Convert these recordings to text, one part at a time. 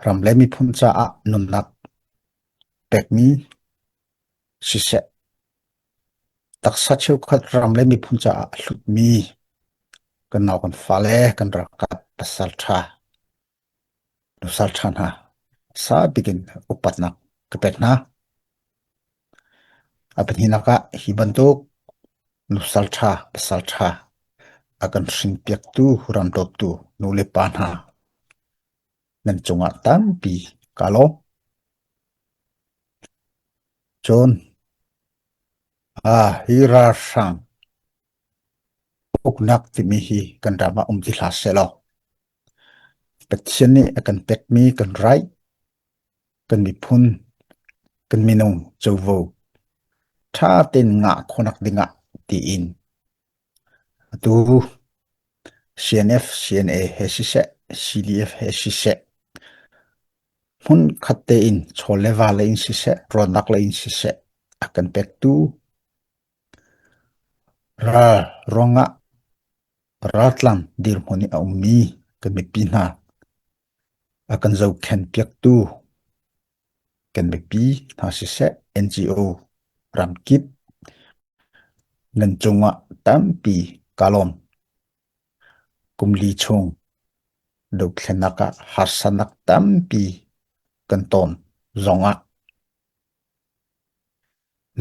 ramlemi phuncha a nunnak pekmi sise taksa cheu khat ramlemi phuncha a hlutmi kan naw kan fale kan rakat pasal tha nusal thana sa bikin upatnak kapekna apanhinaka hibantuk nusal tha pasal tha akan sing piak tu huram dop tu nule panha nan chunga tampi kalo chon hira sang uknak timihi kan rama umti hlaselo petchen ni akan pekmi kan rai kan mi phun kan minung chowo tha ten nga khonak dinga ti in tu CNF CNA hesise CDF hesise hun khatte in choleva le in sise ronak le in sise akan pek tu ra ronga ratlang dir moni aumi kan mi pina akan zau khen piak tu kan mi pi tha sise NGO ramkip nan chunga tampi kalom kumli chung do khenaka harsanak tampi kanton zonga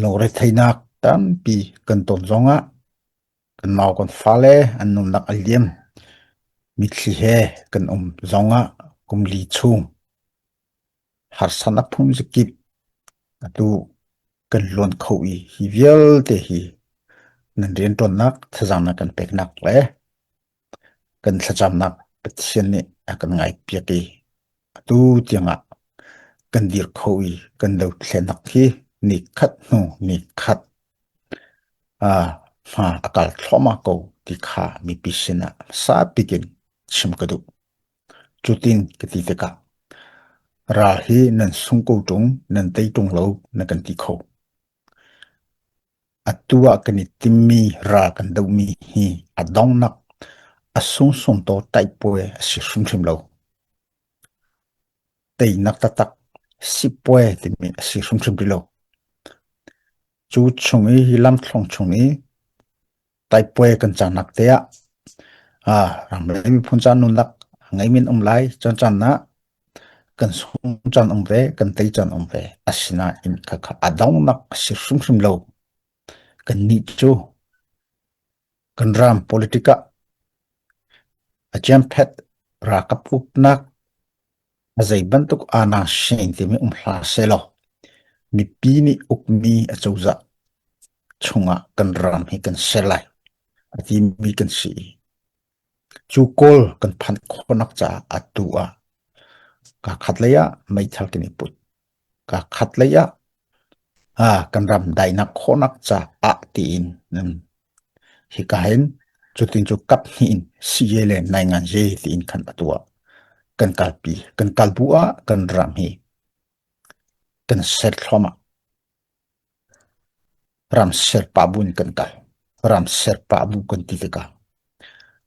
lore thainak tampi kanton zonga kan mau kon fale annum nak aliem mitli he kan zonga kumli chung harsanak phum zikip atu kan lon khawi hi vial te hi nan ren ton nak thajang kan pek nak le kan thajam nak pathian ni akan ngai piaki atu tianga kan dir khawi kan do thlenak hi ni khat nu ni khat akal thoma ko tikha mi pisina sa pikin chimkadu chutin kititeka ra hi nan sungko tung nan tei tung lo na kan ti kho atua kan timmi ra kan do mi hi adong nak asung sung to tai poe si sum thim lo tei nak tatak si poe ti mi si sum thim lo chu chungi hi lam thlong chungi tai poe kan chanak te ram le mi phun chan nun lak ngai min lai chan na kan sung chan ve kan tei chan ve asina in kha adong nak si sum lo kan ni chu kan ram politika ajam phet ra kapup nak azai bantuk ana shin ti mi hla selo mi pi ni ukmi achouza chunga kan ram hi kan selai ati mi kan si chu kol kan phan khonak cha atua ka khatleya mai thal kini put ka khatleya kan ram dai na khonak cha a tin nam hi ka hen chutin chu kap hin siele nai ngan je tin khan atua kan kalpi kan kalbua kan ram hi kan ser thoma ram ser pabun kan kal ram ser pabu kan titika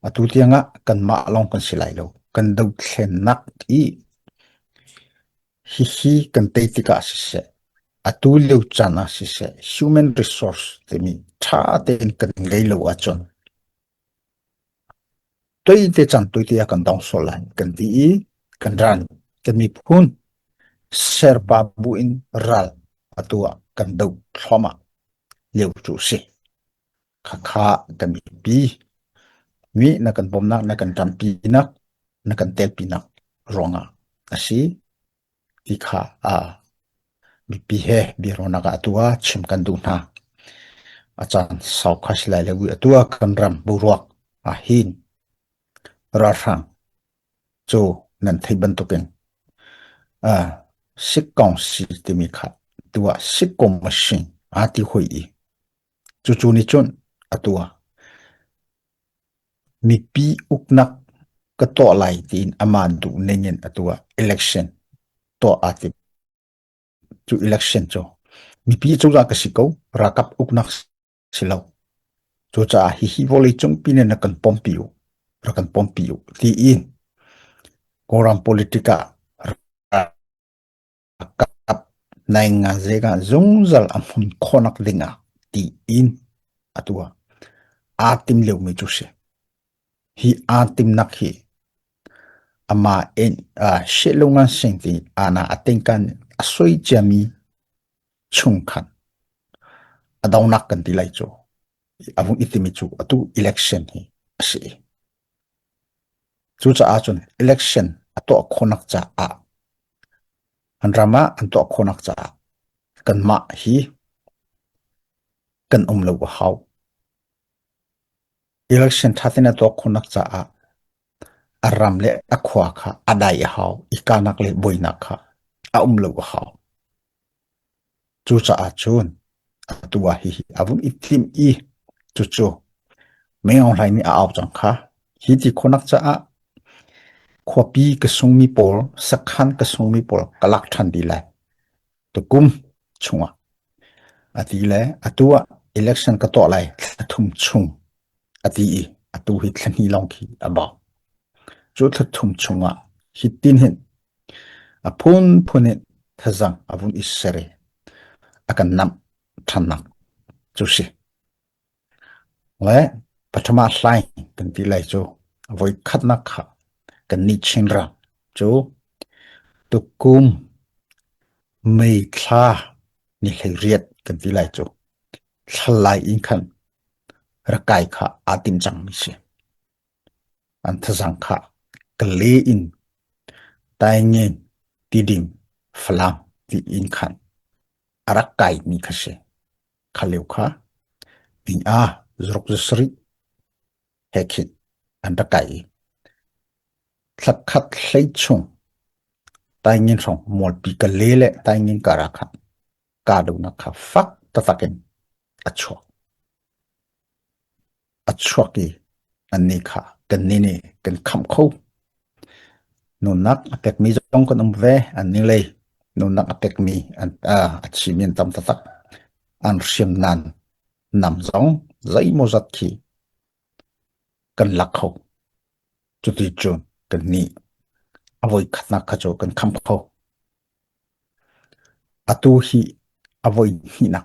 atu tianga kan ma long kan silai lo kan do thlen nak i hi kan teitika sise atu leu chana sise human resource temi tha ten kan ngei lo achon toi te chan toi te kan dong solan kan ti kan ran kan mi phun ser babu in ral atua kan do thoma leu chu si kha kan mi pi mi na kan bom na kan tam pi na kan tel pi nak ronga asi ti kha mi pi he bi rona ka atua chim kan du na achan sau khas lai lewi atua kan ram buruak hin ra sang cho nan thai ban to ken sikong si ti mi kha tua sikong machine ati hoi chu ni chon atua mi pi uknak ka to lai tin aman du nengen atua election to ati chu election cho mi pi chu ra ka siko rakap uknak silo chu cha hi voli chung pine na kan pompiu rakan pompiu ti in koram politika nai nga zega zungzal amun khonak dinga ti in atua atim leu mi chu se hi atim nak hi ama en shelunga sengti ana atenkan asoi jami chungkhan adaw nak kan tilai chu avung itimi chu atu election hi ase chu cha achun election ato khonak cha a anrama anto khonak cha kan ma hi kan lo hau election thatina to khonak cha a aram le akhwa kha adai hau ikanak le boinak kha a lo hau chu cha achun atua hi avung itim i chu chu meong lai ni a aw chang kha hi ti khonak cha a khwapi ka sungmi pol sakhan ka sungmi pol kalak than di lai to kum chunga ati le atua election ka to lai thum chung ati I atu hi thlani long khi aba chu thum chunga hitin hin apun phunin thazang avun isere akan nam thanak chu si le pathama hlai kan ti lai chu voi khatna kha kan ni chinra chu tukum mei thla ni hleriat kan ti lai chu thlai in khan rakai kha atim chang mi se an thazang kha kale in taingen tidim flam ti in khan arakai mi khase khaleu kha in a zrok sri hekhin an rakai thakhat hlei chung taingen song mol pi kale le taingen karakha ka do na kha fak ta taken achwa ki anni kha kan ni ne kan kham kho no nak apek mi jong kon ve anni le no nak apek mi an achimin tam ta tak an sim nan nam zong zai mo zat ki kan lak kho chu ti chun kan ni avoi khatna kha cho kan kham kho atu hi avoi hi na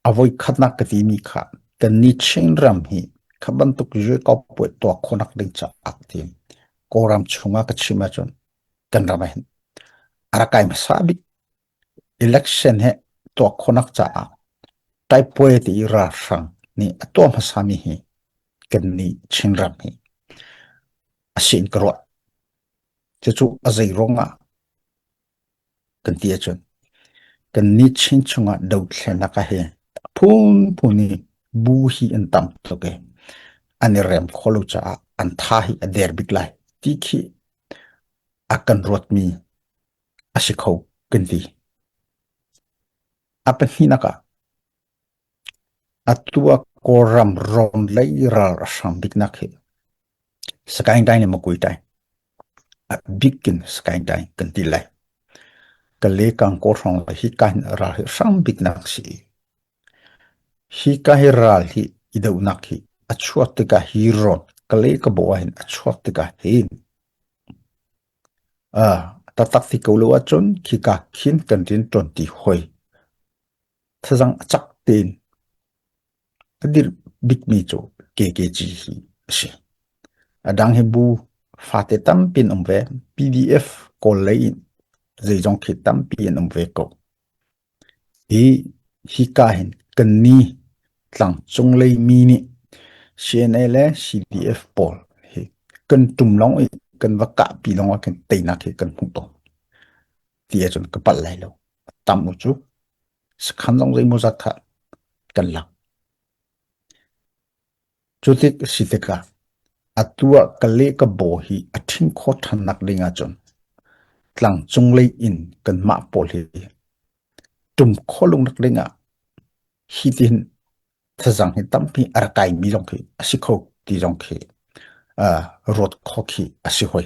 avoi khatna ka ti mi kha kan ni chen ram hi khaban tuk je ko po to khonak ding cha aktim koram chunga ka chima chon kan rama hin arakai ma sabi election he to khonak cha a tai poe ti ra sang ni atom hasami hi kan ni chen ram hi asin kro chu azai ronga kan ti chon kan ni chen chunga do thena ka he phun phuni bu hi an tam to ke ani rem kholu cha an tha hi ader biklai ti khi akan rot mi asikho kan ti apan hinaka atua koram ron lai ral asam bikna khe sakain dai ne makui dai a bikin sakain dai kan ti lai kale kang ko rong hi kan ra sam bikna si hi ka hi ral hi idau nakhi achuat ka hi ron kale ka bo hin achuat ka hin tatak ti ko lo achon ki ka khin kan tin ton ti hoi thazang achak tin adir big mi cho kkg hi si adang hebu fate tam pin umve pdf ko lei zai jong khit tam pin umve ko hi ka hin kan ni tlang chung lei mi ni cnl cdf pol hi kan tum long i kan waka pi long kan te na ke kan phung to tia chon ka pal lai lo tam u chu skhan long zai mo za kha kan la chutik siteka atua kale ka bo hi athing kho than nak dinga chon tlang chung lei in kan ma pol hi tum kholung nak dinga hi tin thazang hi tampi arakai mi long khi asikho ti long khi rot kho khi asihoi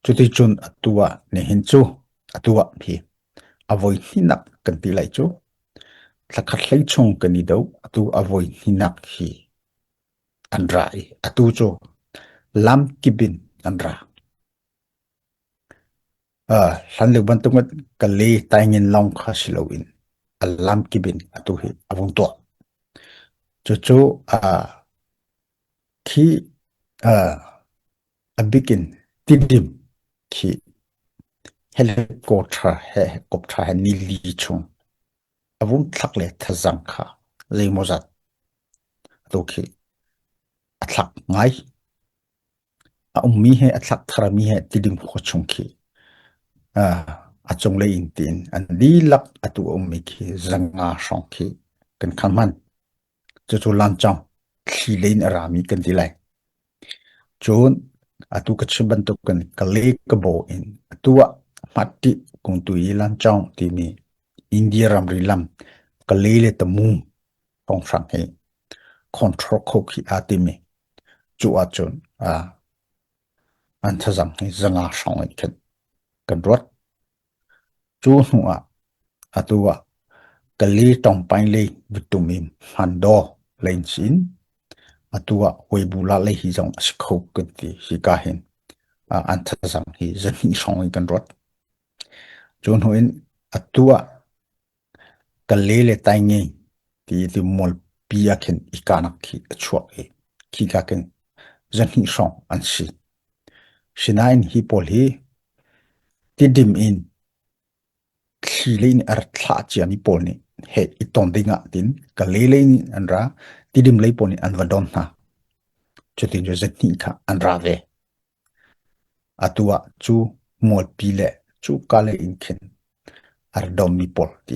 chuti chun atua ne hin chu atua phi avoi hinak kan ti lai chu thakhat hlei chung kan ni do atu avoi hinak hi andrai atu chu lam kibin andra hlan le ban tungat kali taingin long kha silowin alam kibin atu hi avung to chu khi abikin tidim khi helicopter he nili chung avung thlak le thazang kha leimozat to khi athak ngai mi he athak thara mi he tidim kho chung khi achong le in tin an di lak atu mi khi zanga song khi kan khaman chu lan chang khi lein arami kan dilai chon atu ka chiban to kan kale ka bo in atua mati kung tu ilan chang ti mi india ram rilam kale le tamu tong sang he control ko ki atimi chu a chon an thazang he zanga song it kan rot chu nuwa atua kale tong pain le bitumim hando lein sin atua hoibula le hi jong askho kanti hi ka hin an thazang hi zani song kan rot chon hoin atua kalele tainge ti mol pia khen ikanak ki achwa e ki ka ken zani song an si shinain hi pol hi tidim in khilein ar thla chiani pol ni he iton dinga tin kalele ni anra tidim lei pol ni an vadon na chutin jo zani kha an ra ve atua chu mol pile chu kale in khen ar dom mi pol ti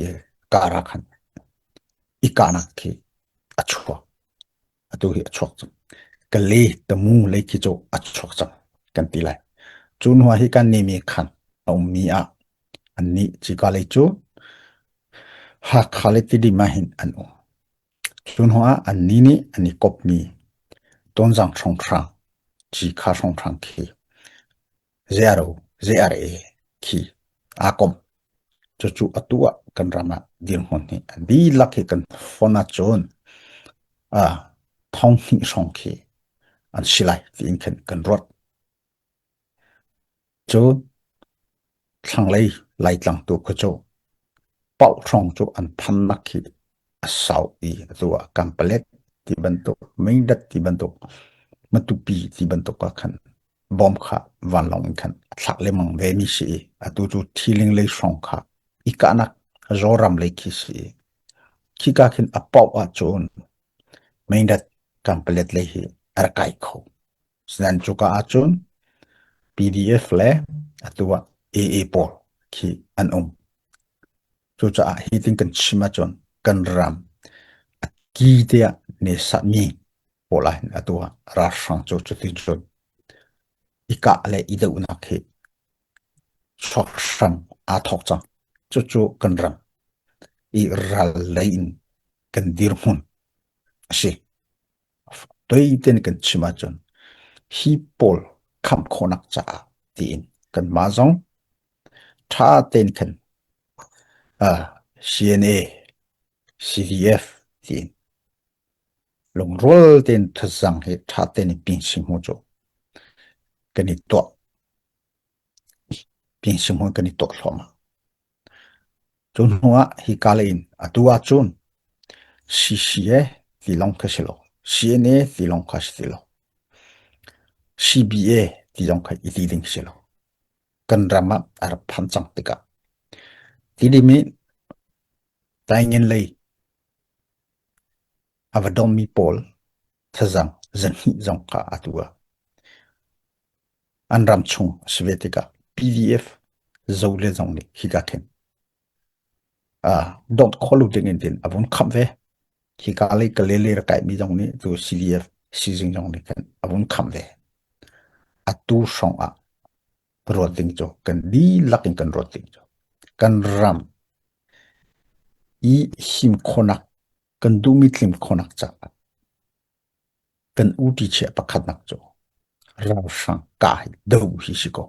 kara khan ikanak ki achwa atu hi achwa kale tamu le ki jo achwa chang kan ti lai chun hwa hi kan ni mi khan au mi a anni chi ka le chu ha khale ti di ma hin an o chun hwa anni ni ani kop mi ton jang chong thang chi kha chong thang ki zero zero ki a kom chu atua kan rama dir hon ni di lakhe kan fona chon thong hi song ki an silai tin kan rot chu thang lai tlang tu ko chu pau thong chu an phan na khi asau i zuwa kampalet ti bantu meindat ti bantu matupi ti bantu ka khan bom kha van long khan thak le mang ve mi si atu chu thiling le song kha ikanak zoram le ki si ki ka khin apau a chon meindat kampalet le hi arkai kho snan chu ka a chon pdf le atuwa aa pol ki an chu cha hi tin kan chima chon kan ram ki te ne sa mi pola atua ra sang chu chu tin chon ika le ida una khe chok sang a thok chang chu kan ram i ral lein kan dir hun si toi ten kan chima chon hi pol kham khonak cha tin kan ma zong tha ten kan cna cdf tin long rol ten thazang he tha ten pin sim ho jo kani to pin sim ho kani to hloma chun huwa hi kalein atua chun cca ti long ka silo cna ti long ka silo cba ti long ka iti ding silo kan rama ar phan chang tika ti di mi taingen lei avadom mi pol thazang zanhi zong ka atua anram chung svetika pdf zole zong ni higa ken dot kholu ding in tin avun kham ve hi kali kalele ra kai mi jong ni tu cdf sizing jong ni kan avun kham ve atu song a roting jo kan di laking kan roting jo kan ram i him khonak kan du mi tlim khonak cha kan uti che pakhat nak jo raw sang kai do hi siko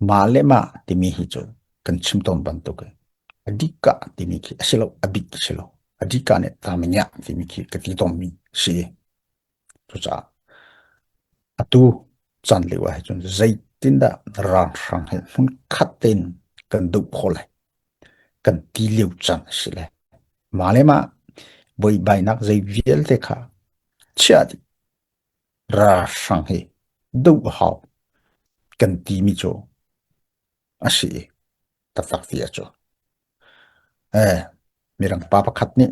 malema timi hi jo kan chimton ban to ke adika timi ki asilo abik silo adika ne tamanya timi ki kati tom mi si to cha atu chan lewa chun zai tinda ran sang he hun khatin kan du khole kan ti liu chan sile malema boi bai nak zai viel te kha chadi ra sang he du hao kan ti mi cho asi tak ti cho mirang papa khat ni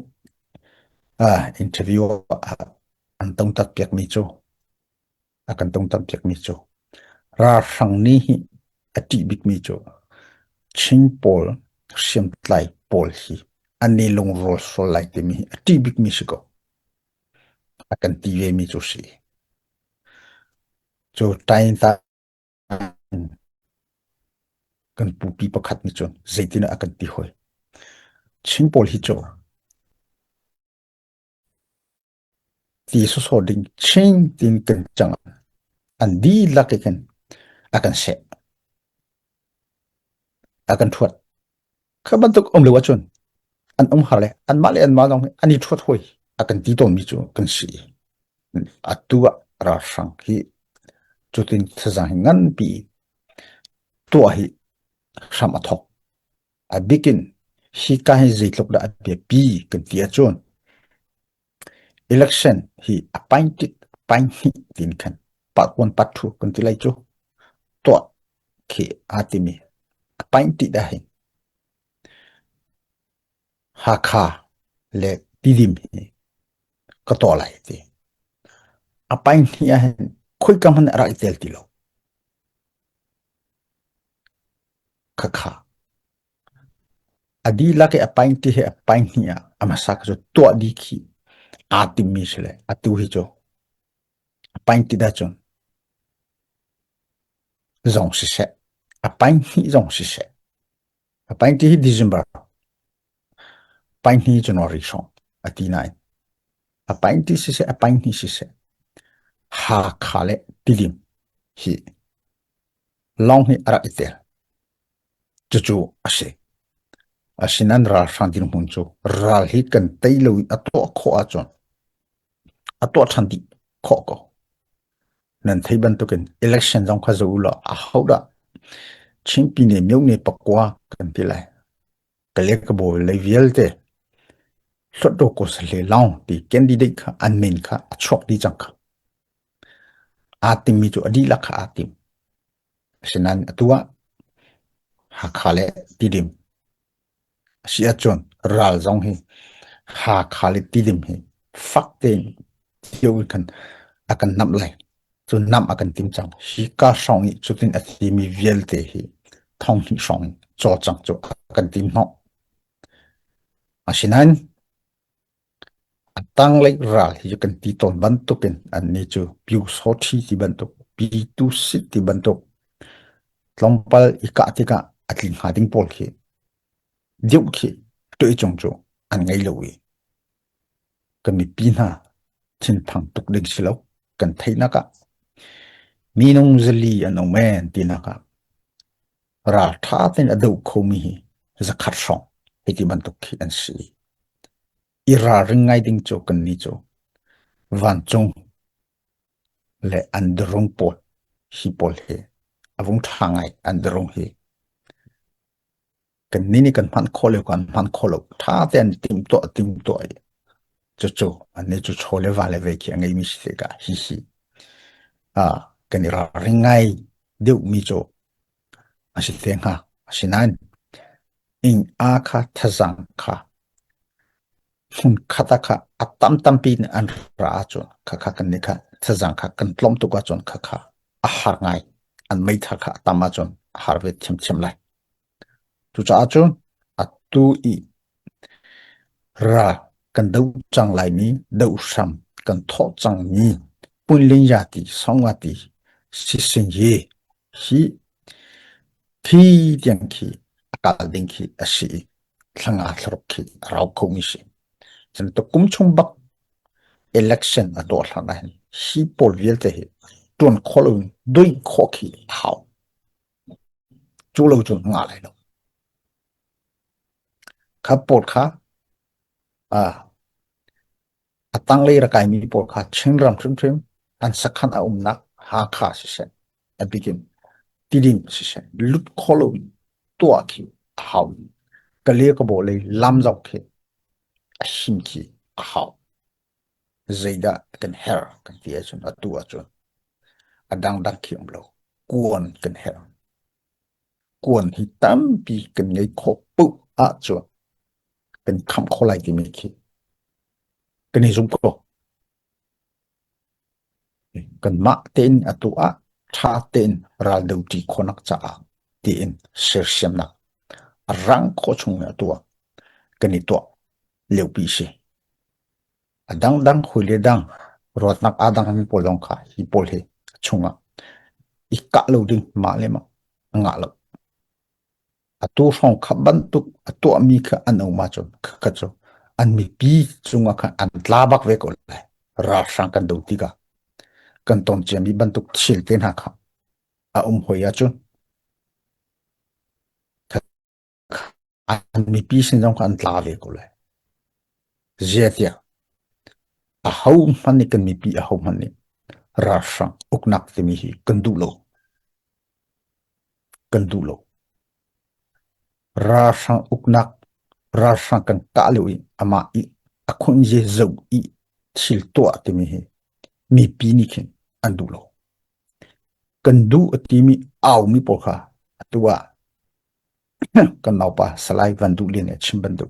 interview an tong tak pek mi cho akan tong tak pek mi cho ra sang ni hi ati bik mi cho ching pol siam tlai pol hi ani long rol so lai te mi ati bik mi siko akan ti ve mi cho si cho tain ta kan pu pi pakhat ni chon zaitina akan ti hoi ching pol hi cho ti so so ding ching tin kan chang an di la ke kan akan se akan thuat khaban tok om le wa chon an harle an male an ma dong ani thuat hoi akan ti ton mi chu kan si atua ra sang hi chutin thazang ngan pi to hi sam athok a bikin hi ka hi zeitlok da pe pi kan ti a chon election hi appointed pain hi tin kan part 1 part 2 kan ti lai chu to ke atimi appointed da hi ha kha le tidim hi ka to lai ti appoint hi a khoi kam han ra itel ti lo kha kha adi la ke appoint hi appoint hi amasak jo to di ki atimi sele atu hi jo appoint da chon zong si se appoint hi zong si se appoint hi December appoint hi January song ati nai appoint si se appoint hi si se ha khale tidim hi long hi ara itel chu ase asinan ra santin huncho ral hi kan tailo ato kho achon ato thandi kho ko nan theiban to ken election jong kha zo la a hauda chimpi ne myau ne pakwa kan tilai kale ka bo le vielte soto ko sale long ti candidate kha anmen kha achok di chang kha atim mi chu adi la kha atim asinan atua ha khale tidim si achon ral jong hi ha khale tidim hi fakten yo kan akan nam lai chu nam akan tim chang hi ka song chu tin ati mi vielte hi thong hi song cho chang chu akan tim no asinan atang lai ral hi kan ti ton ban to ken an ni chu piu so thi ti ban to pi tu sit ti ban to tlompal ika tika atling hading pol khi diu khi to i chong chu an ngai lo wi kan mi pi na chin thang tuk ding silo kan theina ka minung zali an omen tinaka ra tha ten adu khomi hi zakhat song heti ban tuk khi an si ira ringai ding cho kan ni cho van chung le androng pol hi pol he avung thangai androng he kan nini kan man kholo tha ten tim to cho ane cho chole vale ve ki angai mi se ka hi kan ira ringai deu mi cho asi tenga asinan in a kha thazang kha hun khata kha atam tam pin an ra cho kha kha kan ni kha thazang kha kan tlom to ka chon kha kha a har ngai an mai tha kha tama chon har ve chem lai tu cha chon atu i ra kan dau chang lai ni dau sam kan tho chang ni pun lin ya ti song wa ti si sin ye hi thi tiang ki akal ding ki asi thanga throk ki rau kho mi si chen to kum chung bak election ado thanga hi pol viel te hi ton kholo doi kho ki hao chu lo chu nga lai lo kha pot kha atang le ra kai mi pot kha ching ram trim an sakhan a nak ha kha si se a begin tiding se lut kholo to ki how kale ka bo le lam jok ke ahin ki how zaida kan her kan ti achun atu achun adang dak ki umlo kuon kan her kuon hi tam pi kan ngai kho pu a chu kan kham kholai ti mi ki kan ni zum ko kan ma ten atu a tha ten ral deu ti khonak cha a ti in ser siam na rang kho chung atu kan ni to leu pi se adang dang khuile dang rot nak adang mi polong kha hi pol he chunga ikka lo ding ma le ma nga lo atu phong khaban tu atu mi kha anau ma chon kha cho an mi pi chunga kha an tla bak ve ko lai ra sang kan do ti ga kan ton che mi ban tu chil ten ha kha a hoya chun an mi pi sin jong kha an tla ve ko lai zetia a hau man ni kan mi pi a hau man ni ra sang uknak te mi hi kan du lo ra sang uknak ra sang kan ka le wi ama i akhun je zo i chil to te mi hi mi pi ni khin an du lo kan du ati mi aw mi po kha atua kan nau pa salai van du len e chim ban du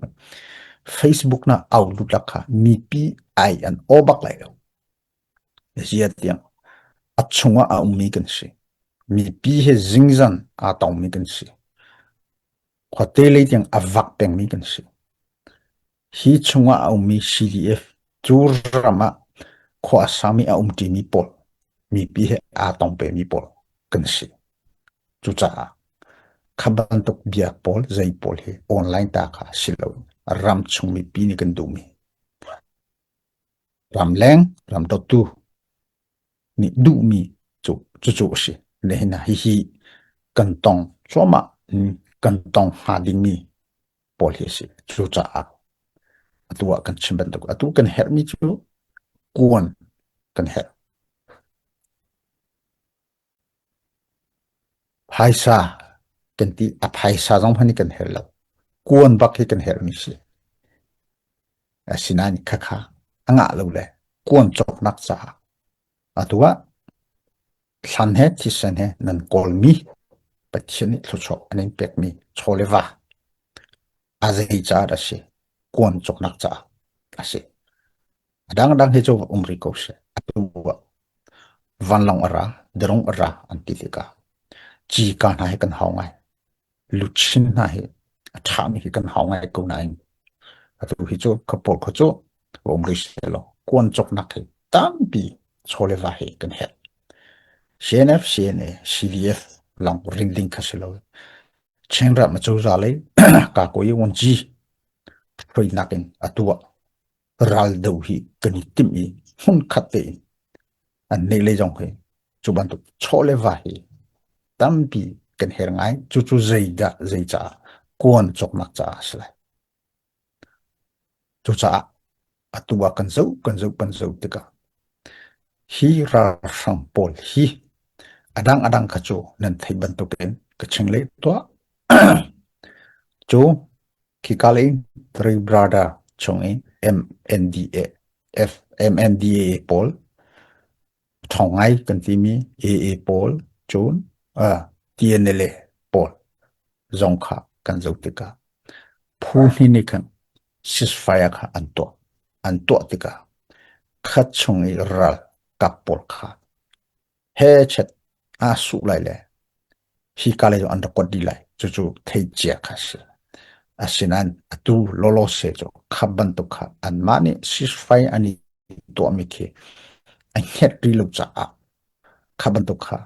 Facebook na aw lu lakha mi pi ai an obak lai lo zia tiang achunga a mi kan si mi pi he zingzan a taw mi kan si khote le tiang avak peng mi kan si hi chunga a mi CDF turama kho asami a ti mi pol mi pi he a tong pe mi pol kan si chu cha khaban tok bia pol zai pol he online ta kha silo ram chung mi pi ni kan du mi ram leng ram to tu ni du mi chu si ne na hi kan tong choma kan tong ha ding mi pol he si chu cha atua kan chimban tok atu kan her mi chu kuon kan her phaisa kan ti a phaisa jong phani kan her lo kuon bak he kan her mi si asinani khakha anga lo le kuon chok nak cha atua san he thi san he nan kol mi pachini thlo anin pek mi cholewa azai cha da se kuon chok nak cha ase adang he cho umri ko se atua van long ara derong ara antitika chi ka na he kan hawngai luchin na he tha mi he kan hawngai ko nai atu hi cho kapol ko cho umri se lo kuon chok nak he tam bi cholewa he kan he CNF CNA CDF lang ring ding khasilo chenra ma chu za le ka ko yi won ji phoi nakin atua ral do hi kani tim i hun khate an ne le jong he chu ban tu chole va hi tam bi kan her ngai chu zai cha kon chok mak cha asla chu cha atua kan zo pan zo tika hi ra sang pol hi adang khacho nan thai ban to ken ka chengle to cho kikale three brother chongi MNDA MNDA pol thongai kan ti mi AA pol chon TNLA pol zongkha kan zotika phu ni kan ceasefire kha anto tika khat chongi ral kapol kha he chet asu lai le hi kale jo anda kodi lai chu thei chia kha se asinan atu lolo se jo khaban to kha an mani ceasefire ani to mi ke anh hết đi lục giả khá bận tục khá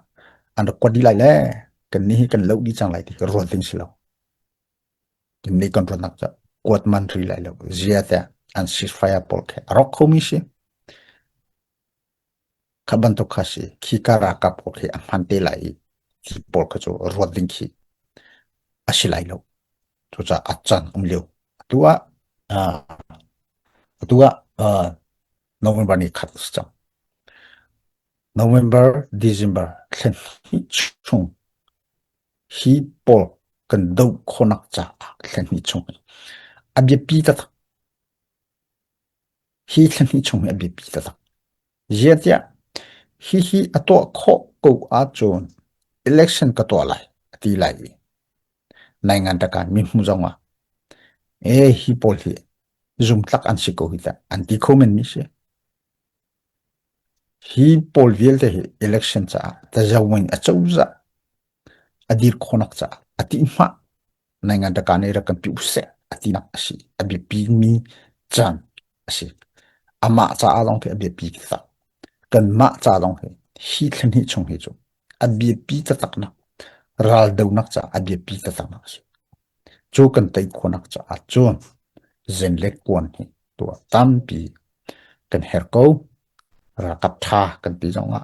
anh đã quay đi lại lẽ cần ní cần lâu đi chẳng lại thì rồi tính xí lâu cần ní còn rồi nặng chợ quạt man rì lại lâu dìa ta anh ceasefire bol ke rock không ý xí khá bận tục khá xí khi cả ra cặp bol ke anh han tê lại thì bol ke cho rồi tính khi à xí lại lâu cho cha à chan liu tua November ni khát chăng November December khen chung hi pol kan do khonak cha thlen ni chung abia pi ta hi thlen ni chung abia pi ta yetia hi ato kho ko a chon election ka to lai ti lai nai ngan ta kan mi mu zonga hi pol hi zum tlak an si ko hi ta anti comment ni se hi pol vial te hi election cha ta zawin a chauza adir khonak cha ati ma nai ngan ta kan era kan pi use ati na asi abi pi mi chan asi ama cha along te abi pi ta kan ma cha along he hi thlen hi chung he chu abi pi ta tak na ral do nak cha abi pi ta tak na si chu kan tai khonak cha a chon zen lek kon hi to tam pi kan her ko ra kap tha kan pi zonga